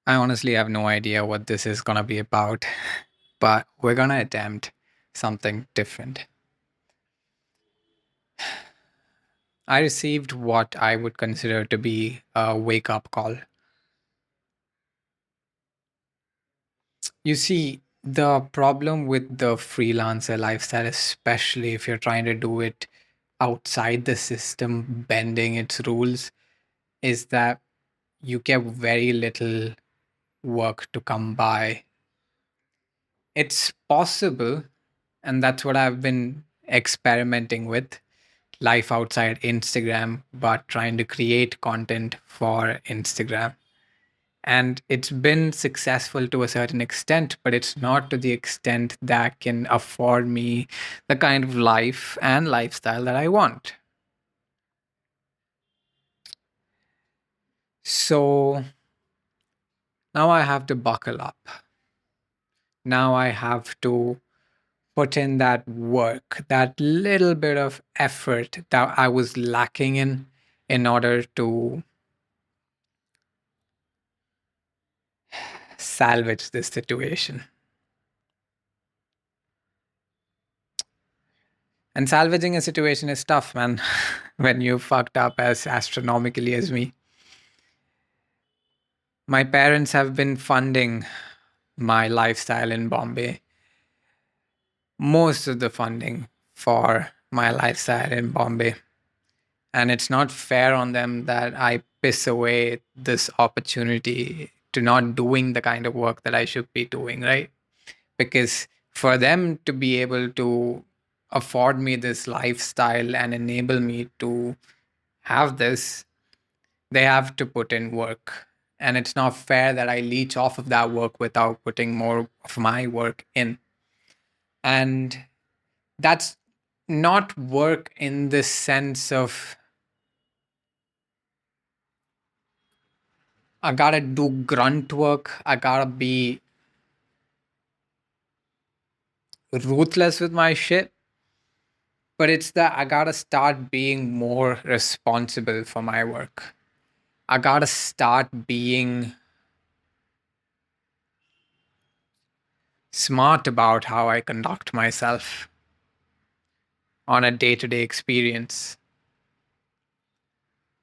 I honestly have no idea what this is going to be about, but we're going to attempt something different. I received what I would consider to be a wake up call. You see, the problem with the freelancer lifestyle, especially if you're trying to do it outside the system, bending its rules, is that you get very little work to come by. It's possible, and that's what I've been experimenting with life outside Instagram, but trying to create content for Instagram. And it's been successful to a certain extent, but it's not to the extent that can afford me the kind of life and lifestyle that I want. So now I have to buckle up. Now I have to put in that work, that little bit of effort that I was lacking in order to salvage this situation. And salvaging a situation is tough, man, when you fucked up as astronomically as me. My parents have been funding my lifestyle in Bombay, most of the funding for my lifestyle in Bombay. And it's not fair on them that I piss away this opportunity to not doing the kind of work that I should be doing, right? Because for them to be able to afford me this lifestyle and enable me to have this, they have to put in work. And it's not fair that I leech off of that work without putting more of my work in. And that's not work in the sense of I gotta do grunt work, I gotta be ruthless with my shit, but it's that I gotta start being more responsible for my work. I gotta start being smart about how I conduct myself on a day to day experience.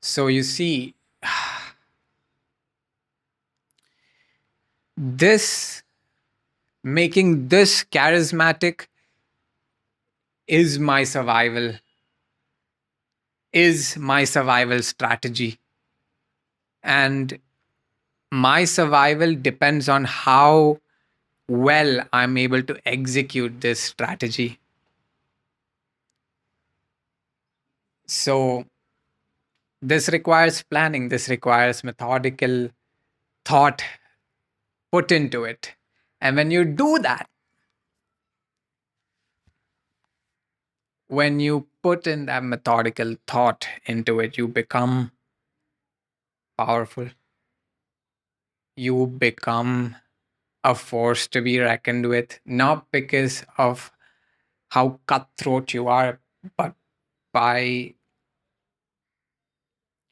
So you see, this making this charismatic is my survival, is my survival strategy. And my survival depends on how well I'm able to execute this strategy. So this requires planning, this requires methodical thought put into it. And when you do that, when you put in that methodical thought into it, you become powerful. You become a force to be reckoned with, not because of how cutthroat you are, but by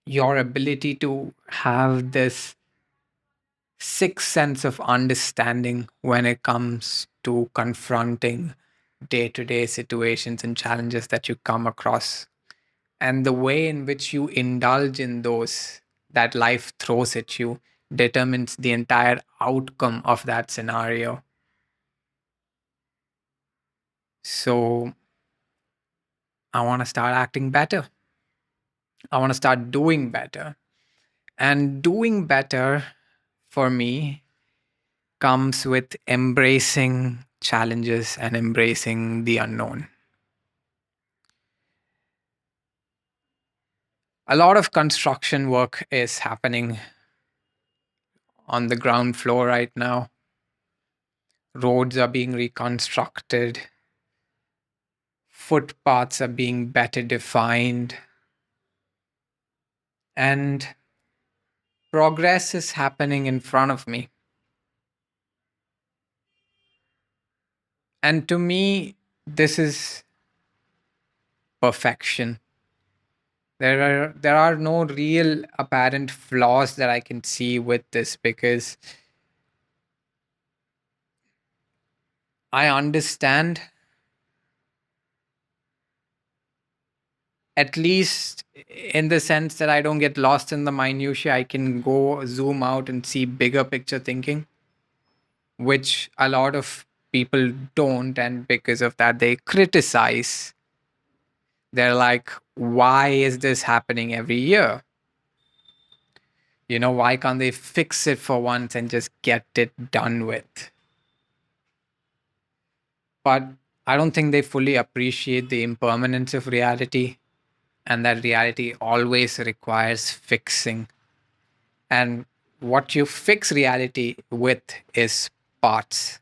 your ability to have this sixth sense of understanding when it comes to confronting day to day situations and challenges that you come across. And the way in which you indulge in those that life throws at you determines the entire outcome of that scenario. So I want to start acting better. I want to start doing better. And doing better for me comes with embracing challenges and embracing the unknown. A lot of construction work is happening on the ground floor right now. Roads are being reconstructed, footpaths are being better defined, and progress is happening in front of me. And to me, this is perfection. There are no real apparent flaws that I can see with this because I understand, at least in the sense that I don't get lost in the minutiae. I can go zoom out and see bigger picture thinking, which a lot of people don't. And because of that, they criticize. They're like, why is this happening every year? Why can't they fix it for once and just get it done with? But I don't think they fully appreciate the impermanence of reality, and that reality always requires fixing. And what you fix reality with is parts.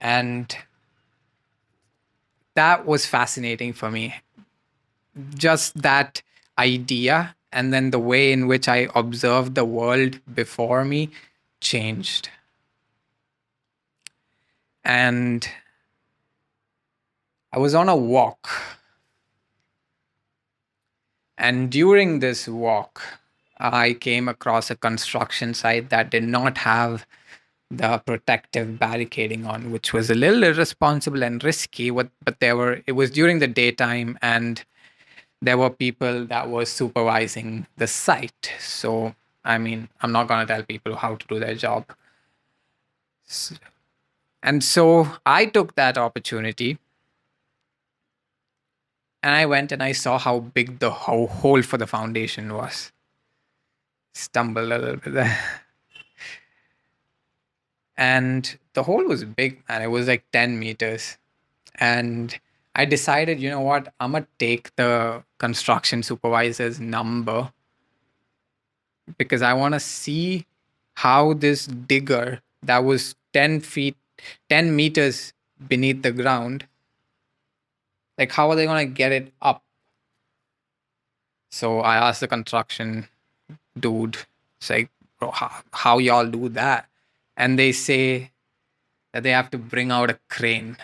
And that was fascinating for me. Just that idea, and then the way in which I observed the world before me changed. And I was on a walk. And during this walk, I came across a construction site that did not have the protective barricading on, which was a little irresponsible and risky. But it was during the daytime, and there were people that were supervising the site. So, I mean, I'm not going to tell people how to do their job. And so I took that opportunity, and I went and I saw how big the hole for the foundation was. Stumbled a little bit there. And the hole was big, and it was like 10 meters. And I decided, you know what, I'm going to take the construction supervisor's number because I want to see how this digger that was 10 feet, 10 meters beneath the ground, like, how are they going to get it up? So I asked the construction dude, it's like, bro, how y'all do that? And they say that they have to bring out a crane.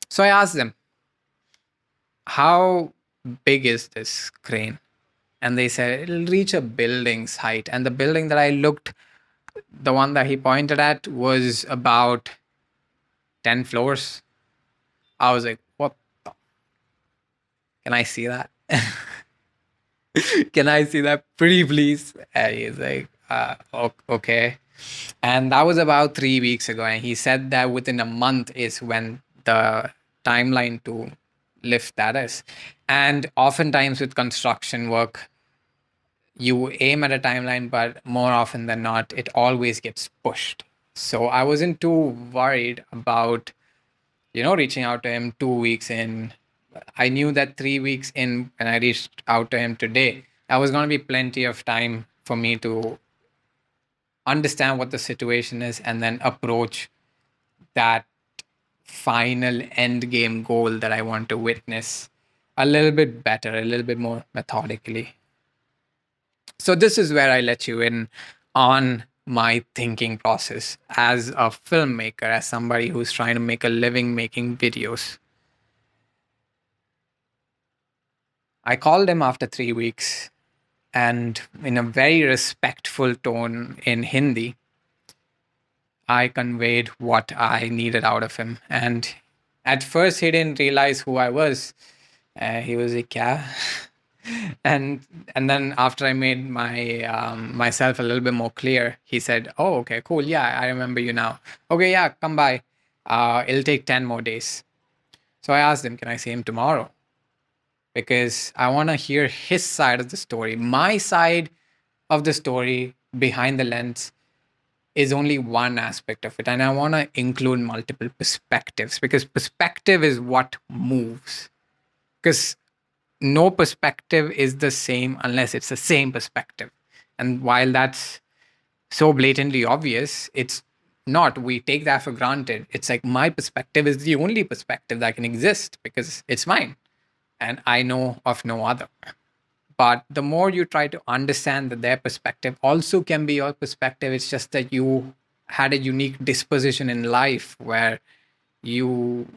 So I asked them, how big is this crane? And they said it'll reach a building's height. And the building that I looked, the one that he pointed at, was about 10 floors. I was like, what? Can I see that? Can I see that? Pretty please. And he's like, okay. And that was about 3 weeks ago. And he said that within a month is when the timeline to lift that is. And oftentimes with construction work, you aim at a timeline, but more often than not, it always gets pushed. So I wasn't too worried about, reaching out to him 2 weeks in. I knew that 3 weeks in, when I reached out to him today, that was going to be plenty of time for me to understand what the situation is and then approach that final end game goal that I want to witness a little bit better, a little bit more methodically. So, this is where I let you in on my thinking process as a filmmaker, as somebody who's trying to make a living making videos. I called him after 3 weeks, and in a very respectful tone in Hindi, I conveyed what I needed out of him. And at first, he didn't realize who I was. He was like, "Kya?" and and then after I made myself a little bit more clear, he said, "Oh, okay, cool. Yeah, I remember you now. Okay, yeah, come by. It'll take 10 more days." So I asked him, "Can I see him tomorrow?" Because I want to hear his side of the story. My side of the story behind the lens is only one aspect of it, and I want to include multiple perspectives because perspective is what moves. Because no perspective is the same unless it's the same perspective. And while that's so blatantly obvious, it's not. We take that for granted. It's like my perspective is the only perspective that can exist because it's mine and I know of no other. But the more you try to understand that their perspective also can be your perspective, it's just that you had a unique disposition in life where you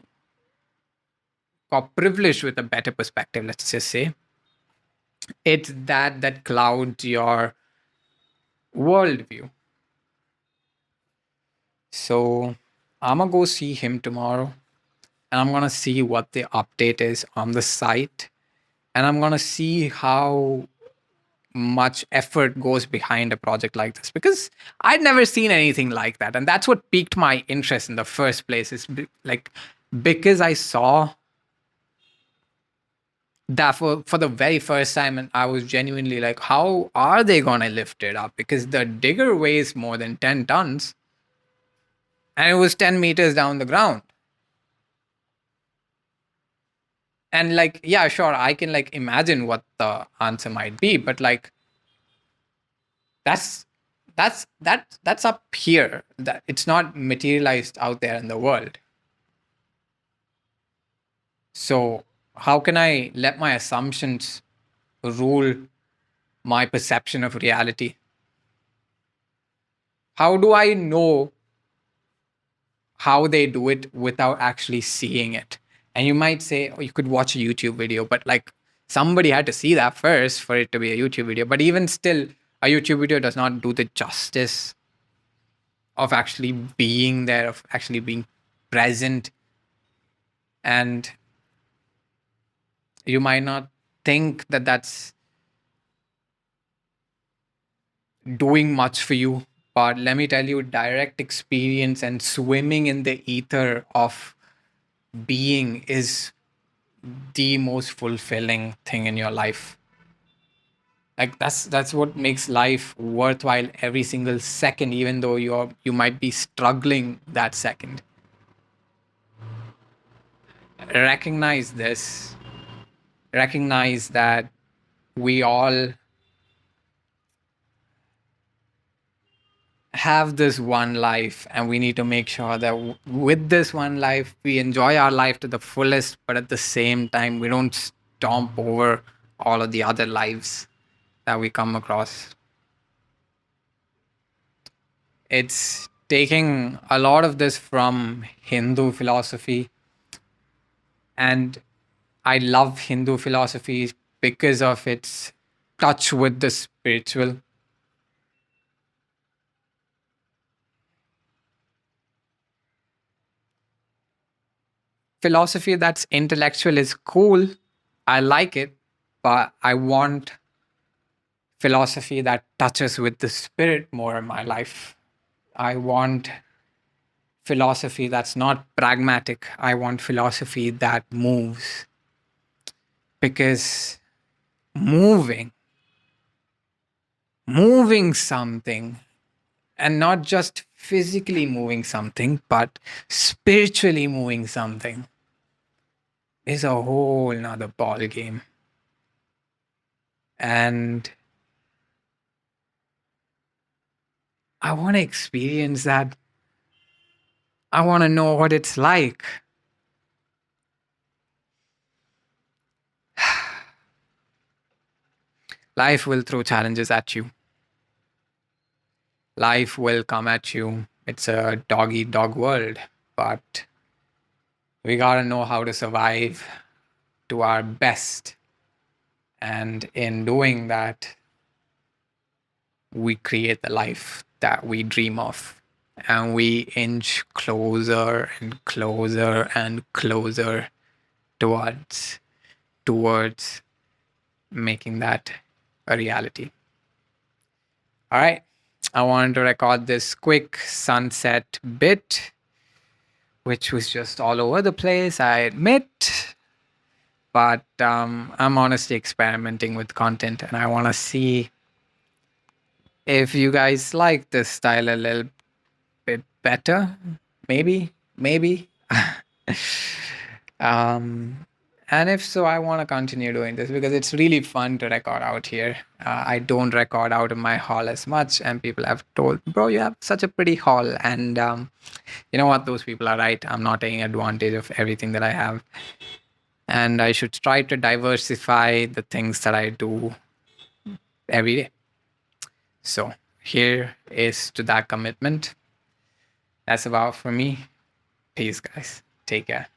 got privileged with a better perspective, let's just say. It's that clouds your worldview. So I'm gonna go see him tomorrow, and I'm gonna see what the update is on the site, and I'm gonna see how much effort goes behind a project like this, because I'd never seen anything like that, and that's what piqued my interest in the first place. Like, because I saw that for the very first time, and I was genuinely like, how are they gonna lift it up? Because the digger weighs more than 10 tons, and it was 10 meters down the ground. And like, yeah, sure, I can like imagine what the answer might be, but like, that's that's up here, that it's not materialized out there in the world. So how can I let my assumptions rule my perception of reality? How do I know how they do it without actually seeing it? And you might say, oh, you could watch a YouTube video, but like, somebody had to see that first for it to be a YouTube video. But even still, a YouTube video does not do the justice of actually being there, of actually being present. And you might not think that that's doing much for you. But let me tell you, direct experience and swimming in the ether of being is the most fulfilling thing in your life. Like, that's what makes life worthwhile every single second, even though you might be struggling that second. Recognize this. Recognize that we all have this one life, and we need to make sure that with this one life we enjoy our life to the fullest, but at the same time we don't stomp over all of the other lives that we come across. It's taking a lot of this from Hindu philosophy, and I love Hindu philosophy because of its touch with the spiritual. Philosophy that's intellectual is cool. I like it, but I want philosophy that touches with the spirit more in my life. I want philosophy that's not pragmatic. I want philosophy that moves, because moving, moving something, and not just physically moving something, but spiritually moving something, is a whole nother ball game. And I want to experience that. I want to know what it's like. Life will throw challenges at you. Life will come at you. It's a dog eat dog world, but we gotta know how to survive to our best. And in doing that, we create the life that we dream of. And we inch closer and closer and closer towards making that a reality. All right. I wanted to record this quick sunset bit, which was just all over the place, I admit. But I'm honestly experimenting with content, and I want to see if you guys like this style a little bit better. Maybe. um, and if so, I want to continue doing this because it's really fun to record out here. I don't record out in my hall as much, and people have told, bro, you have such a pretty hall. And you know what? Those people are right. I'm not taking advantage of everything that I have. And I should try to diversify the things that I do every day. So here is to that commitment. That's about for me. Peace, guys. Take care.